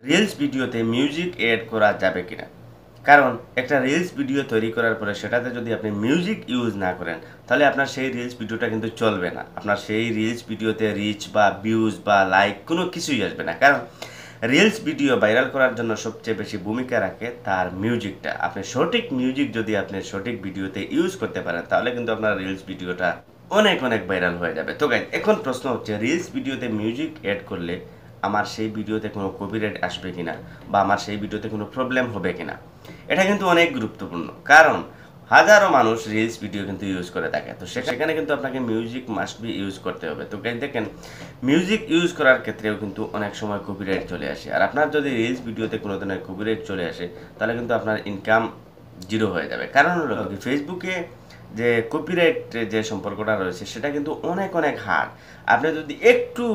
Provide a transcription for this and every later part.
Reels ভিডিওতে music add করা যাবে কিনা? কারণ একটা রিলস ভিডিও তৈরি করার পরে সেটাতে যদি আপনি মিউজিক ইউজ না করেন, তাহলে আপনার সেই রিলস ভিডিওটা কিন্তু চলবে না। আপনার সেই রিলস ভিডিওতে রিচ বা ভিউজ বা লাইক কোনো কিছুই আসবে না। কারণ রিলস ভিডিও ভাইরাল করার জন্য সবচেয়ে বেশি ভূমিকা রাখে তার মিউজিকটা। আপনি সঠিক মিউজিক যদি আপনি সঠিক ভিডিওতে ইউজ করতে পারেন, তাহলে কিন্তু আপনার রিলস ভিডিওটা অনেক অনেক ভাইরাল হয়ে যাবে। তো গাইস, এখন প্রশ্ন হচ্ছে রিলস ভিডিওতে মিউজিক এড করলে আমার সেই ভিডিওতে কোনো কপিরাইট আসবে কিনা বা আমার সেই ভিডিওতে কোনো প্রবলেম হবে কিনা। এটা কিন্তু অনেক গুরুত্বপূর্ণ, কারণ হাজারো মানুষ রিলস ভিডিও কিন্তু ইউজ করে থাকে। তো সেখানে কিন্তু আপনাকে মিউজিক মাস্ট বি ইউজ করতে হবে। তো গাইস দেখেন, মিউজিক ইউজ করার ক্ষেত্রেও কিন্তু অনেক সময় কপিরাইট চলে আসে। আর আপনার যদি রিলস ভিডিওতে কোনো ধরনের কপিরাইট চলে আসে, তাহলে কিন্তু আপনার ইনকাম জিরো হয়ে যাবে। কারণ হলো কি, ফেসবুকে যে কপিরাইট যে সম্পর্কটা রয়েছে সেটা কিন্তু অনেক অনেক হার্ড। আপনি যদি একটু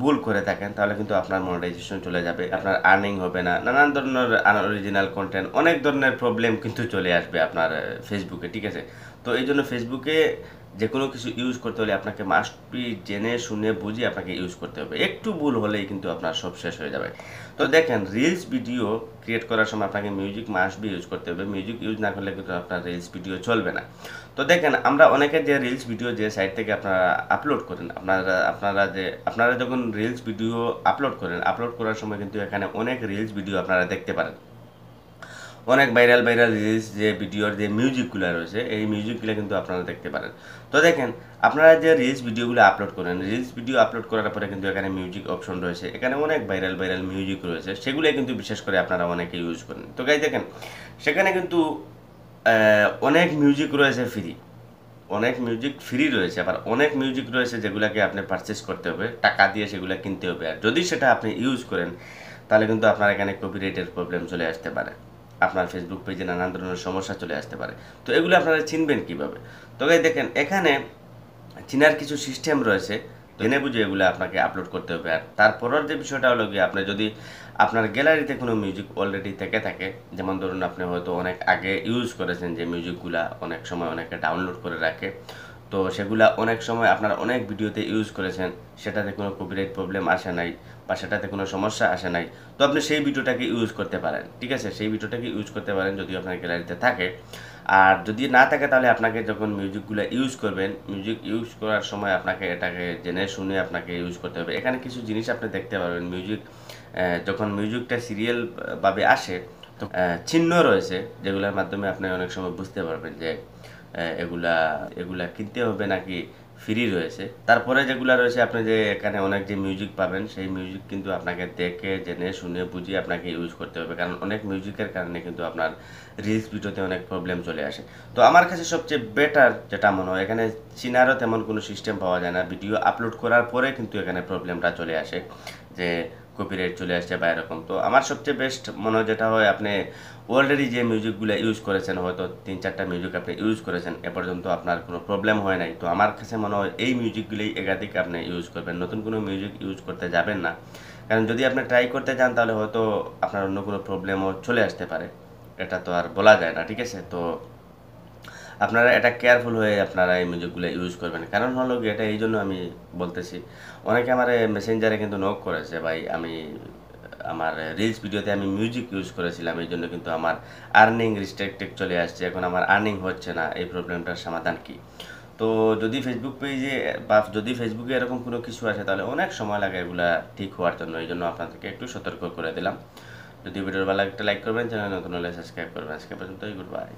ভুল করে থাকেন, তাহলে কিন্তু আপনার মনিটাইজেশন চলে যাবে, আপনার আর্নিং হবে না, নানান ধরনের আনঅরিজিনাল কন্টেন্ট, অনেক ধরনের প্রবলেম কিন্তু চলে আসবে আপনার ফেসবুকে, ঠিক আছে? তো এই জন্য ফেসবুকে যে কোনো কিছু ইউজ করতে হলে আপনাকে মাস্ট বি জেনে শুনে বুঝে আপনাকে ইউজ করতে হবে। একটু ভুল হলেই কিন্তু আপনার সব শেষ হয়ে যাবে। তো দেখেন, রিলস ভিডিও ক্রিয়েট করার সময় আপনাকে মিউজিক মাস্ট বি ইউজ করতে হবে। মিউজিক ইউজ না করলে কিন্তু আপনার রিলস ভিডিও চলবে না। তো দেখেন, আমরা অনেকে যে রিলস ভিডিও যে সাইট থেকে আপনারা আপলোড করেন, আপনারা যখন রিলস ভিডিও আপলোড করেন, আপলোড করার সময় কিন্তু এখানে অনেক রিলস ভিডিও আপনারা দেখতে পারেন। অনেক ভাইরাল ভাইরাল রিলস যে ভিডিওর যে মিউজিকগুলো রয়েছে, এই মিউজিকগুলো কিন্তু আপনারা দেখতে পারেন। তো দেখেন, আপনারা যে রিলস ভিডিওগুলো আপলোড করেন, রিলস ভিডিও আপলোড করার পরে কিন্তু এখানে মিউজিক অপশন রয়েছে, এখানে অনেক ভাইরাল ভাইরাল মিউজিক রয়েছে, সেগুলোই কিন্তু বিশেষ করে আপনারা অনেকে ইউজ করেন। তো গাইস দেখেন, সেখানে কিন্তু অনেক মিউজিক রয়েছে ফ্রি, অনেক মিউজিক ফ্রি রয়েছে, আবার অনেক মিউজিক রয়েছে যেগুলোকে আপনি পারচেস করতে হবে, টাকা দিয়ে সেগুলো কিনতে হবে। আর যদি সেটা আপনি ইউজ করেন, তাহলে কিন্তু আপনার এখানে কপিরাইটের প্রবলেম চলে আসতে পারে, আপনার ফেসবুক পেজে নানান ধরনের সমস্যা চলে আসতে পারে। তো এগুলো আপনারা চিনবেন কীভাবে? তো গাইস দেখেন, এখানে চিনার কিছু সিস্টেম রয়েছে, জেনে বুঝে এগুলো আপনাকে আপলোড করতে হবে। আর তারপরের যে বিষয়টা হলো গিয়ে, আপনি যদি আপনার গ্যালারিতে কোনো মিউজিক অলরেডি থেকে থাকে, যেমন ধরুন আপনি হয়তো অনেক আগে ইউজ করেছেন যে মিউজিকগুলা, অনেক সময় অনেকে ডাউনলোড করে রাখে, তো সেগুলা অনেক সময় আপনার অনেক ভিডিওতে ইউজ করেছেন, সেটাতে কোনো কপিরাইট প্রবলেম আসে নাই বা সেটাতে কোনো সমস্যা আসে নাই, তো আপনি সেই ভিডিওটাকে ইউজ করতে পারেন, ঠিক আছে? সেই ভিডিওটাকে ইউজ করতে পারেন যদি আপনার গ্যালারিতে থাকে। আর যদি না থাকে, তাহলে আপনাকে যখন মিউজিকগুলো ইউজ করবেন, মিউজিক ইউজ করার সময় আপনাকে এটাকে জেনে শুনে আপনাকে ইউজ করতে হবে। এখানে কিছু জিনিস আপনি দেখতে পারবেন, মিউজিক যখন মিউজিকটা সিরিয়াল ভাবে আসে, তো চিহ্ন রয়েছে যেগুলোর মাধ্যমে আপনি অনেক সময় বুঝতে পারবেন যে এগুলা এগুলা কিনতে হবে নাকি ফ্রি রয়েছে। তারপরে যেগুলা রয়েছে, আপনি যে এখানে অনেক যে মিউজিক পাবেন, সেই মিউজিক কিন্তু আপনাকে দেখে জেনে শুনে বুঝিয়ে আপনাকে ইউজ করতে হবে। কারণ অনেক মিউজিকের কারণে কিন্তু আপনার রিলস ভিডিওতে অনেক প্রবলেম চলে আসে। তো আমার কাছে সবচেয়ে বেটার যেটা মনে হয়, এখানে চিনারও তেমন কোনো সিস্টেম পাওয়া যায় না, ভিডিও আপলোড করার পরে কিন্তু এখানে প্রবলেমটা চলে আসে যে কপিরাইট চলে আসছে বা এরকম। তো আমার সবচেয়ে বেস্ট মনে হয় যেটা হয়, আপনি অলরেডি যে মিউজিকগুলো ইউজ করেছেন, হয়তো ৩-৪টা মিউজিক আপনি ইউজ করেছেন, এ পর্যন্ত আপনার কোনো প্রবলেম হয় নাই, তো আমার কাছে মনে হয় এই মিউজিকগুলোই একাধিক আপনি ইউজ করবেন, নতুন কোনো মিউজিক ইউজ করতে যাবেন না। কারণ যদি আপনি ট্রাই করতে যান, তাহলে হয়তো আপনার অন্য কোনো প্রবলেমও চলে আসতে পারে, এটা তো আর বলা যায় না, ঠিক আছে? তো আপনারা এটা কেয়ারফুল হয়ে আপনারা এই মিউজিকগুলো ইউজ করবেন। কারণ হলো গিয়ে, এটা এই জন্য আমি বলতেছি, অনেকে আমার মেসেঞ্জারে কিন্তু নক করেছে, ভাই আমি আমার রিলস ভিডিওতে আমি মিউজিক ইউজ করেছিলাম, এই জন্য কিন্তু আমার আর্নিং রিস্ট্রিক্টেড চলে আসছে, এখন আমার আর্নিং হচ্ছে না, এই প্রবলেমটার সমাধান কি? তো যদি ফেসবুক পেজে বা যদি ফেসবুকে এরকম কোনো কিছু আসে, তাহলে অনেক সময় লাগে এগুলা ঠিক হওয়ার জন্য। এই জন্য আপনাদেরকে একটু সতর্ক করে দিলাম। যদি ভিডিওর ভালো একটা লাইক করবেন, চ্যানেল নতুন হলে সাবস্ক্রাইব করবেন। আজকে পর্যন্তই, গুড বাই।